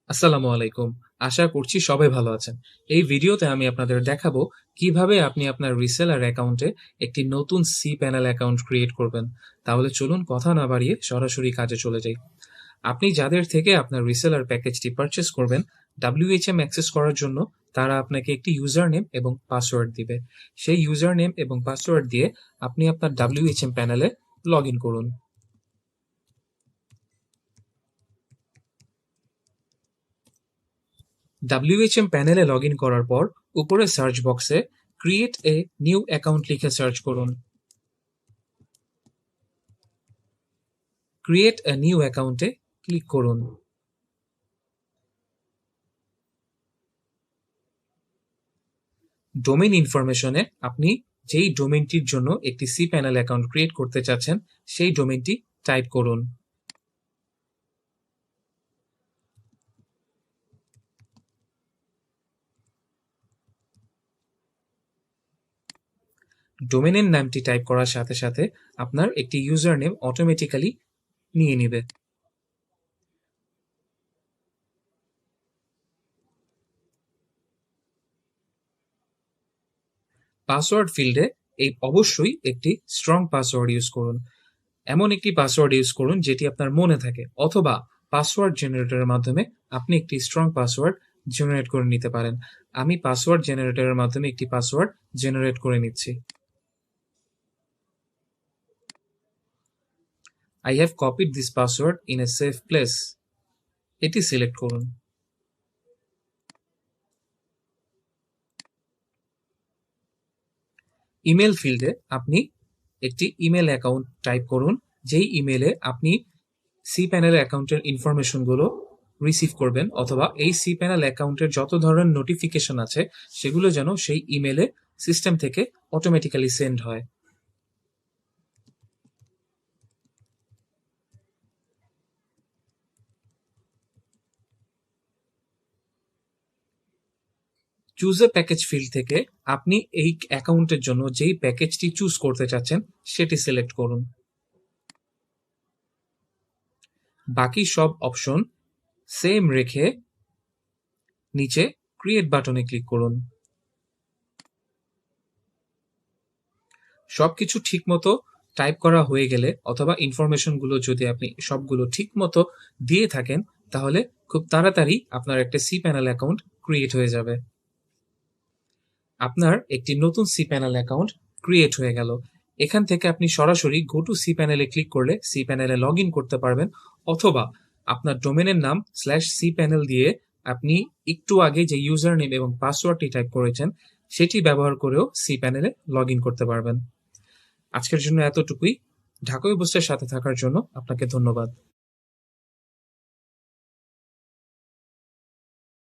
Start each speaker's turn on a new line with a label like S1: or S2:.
S1: আসসালামু আলাইকুম। আশা করছি সবাই ভালো আছেন। এই ভিডিওতে আমি আপনাদের দেখাবো কিভাবে আপনি আপনার রিসেলার অ্যাকাউন্টে একটি নতুন cPanel অ্যাকাউন্ট ক্রিয়েট করবেন। তাহলে চলুন কথা না বাড়িয়ে সরাসরি কাজে চলে যাই। আপনি যাদের থেকে আপনার রিসেলার প্যাকেজটি পারচেজ করবেন, WHM অ্যাক্সেস করার জন্য তারা আপনাকে একটি ইউজার নেম এবং পাসওয়ার্ড দিবে। সেই ইউজার নেম এবং পাসওয়ার্ড দিয়ে আপনি আপনার WHM প্যানেলে লগ ইন করুন। WHM প্যানেলে লগ ইন করার পর উপরে সার্চ বক্সে ক্রিয়েট এ নিউ অ্যাকাউন্ট লিখে সার্চ করুন। ক্রিয়েট এ নিউ অ্যাকাউন্টে ক্লিক করুন। ডোমেইন ইনফরমেশনে আপনি যেই ডোমেইনটির জন্য একটি cPanel অ্যাকাউন্ট ক্রিয়েট করতে চাচ্ছেন সেই ডোমেইনটি টাইপ করুন। ডোমেইনের নামটি টাইপ করার সাথে সাথে আপনার একটি ইউজার নেম অটোমেটিক্যালি নিয়ে নেবে। পাসওয়ার্ড ফিল্ডে অবশ্যই একটি স্ট্রং পাসওয়ার্ড ইউজ করুন। এমন একটি পাসওয়ার্ড ইউজ করুন যেটি আপনার মনে থাকে, অথবা পাসওয়ার্ড জেনারেটরের মাধ্যমে আপনি একটি স্ট্রং পাসওয়ার্ড জেনারেট করে নিতে পারেন। আমি পাসওয়ার্ড জেনারেটরের মাধ্যমে একটি পাসওয়ার্ড জেনারেট করে নিচ্ছি। I have copied this password in a safe place. এটি সিলেক্ট করুন। ইমেল ফিল্ডে আপনি একটি ইমেল অ্যাকাউন্ট টাইপ করুন, যেই ইমেলে আপনি cPanel অ্যাকাউন্টের ইনফরমেশনগুলো রিসিভ করবেন, অথবা এই cPanel অ্যাকাউন্টের যত ধরনের নোটিফিকেশন আছে সেগুলো যেন সেই ইমেলে সিস্টেম থেকে অটোমেটিক্যালি সেন্ড হয়। চুজ এ প্যাকেজ ফিল্ড থেকে আপনি এই অ্যাকাউন্টের জন্য যেই প্যাকেজটি চুজ করতে চাচ্ছেন সেটি সিলেক্ট করুন। বাকি সব অপশন সেম রেখে নিচে ক্রিয়েট বাটনে ক্লিক করুন। সবকিছু ঠিকমতো টাইপ করা হয়ে গেলে, অথবা ইনফরমেশনগুলো যদি আপনি সবগুলো ঠিকমতো দিয়ে থাকেন, তাহলে খুব তাড়াতাড়ি আপনার একটা cPanel অ্যাকাউন্ট ক্রিয়েট হয়ে যাবে। আপনার একটি নতুন cPanel অ্যাকাউন্ট ক্রিয়েট হয়ে গেল। এখান থেকে আপনি সরাসরি go to cPanel A click করলে cPanel এ লগ ইন করতে পারবেন, অথবা আপনার ডোমেনের নাম /cPanel দিয়ে আপনি একটু আগে যে ইউজার নেম এবং পাসওয়ার্ডটি টাইপ করেছেন সেটি ব্যবহার করেও cPanel এ লগ ইন করতে পারবেন। আজকের জন্য এতটুকুই। ঢাকা ওয়েবসাইটের সাথে থাকার জন্য আপনাকে ধন্যবাদ।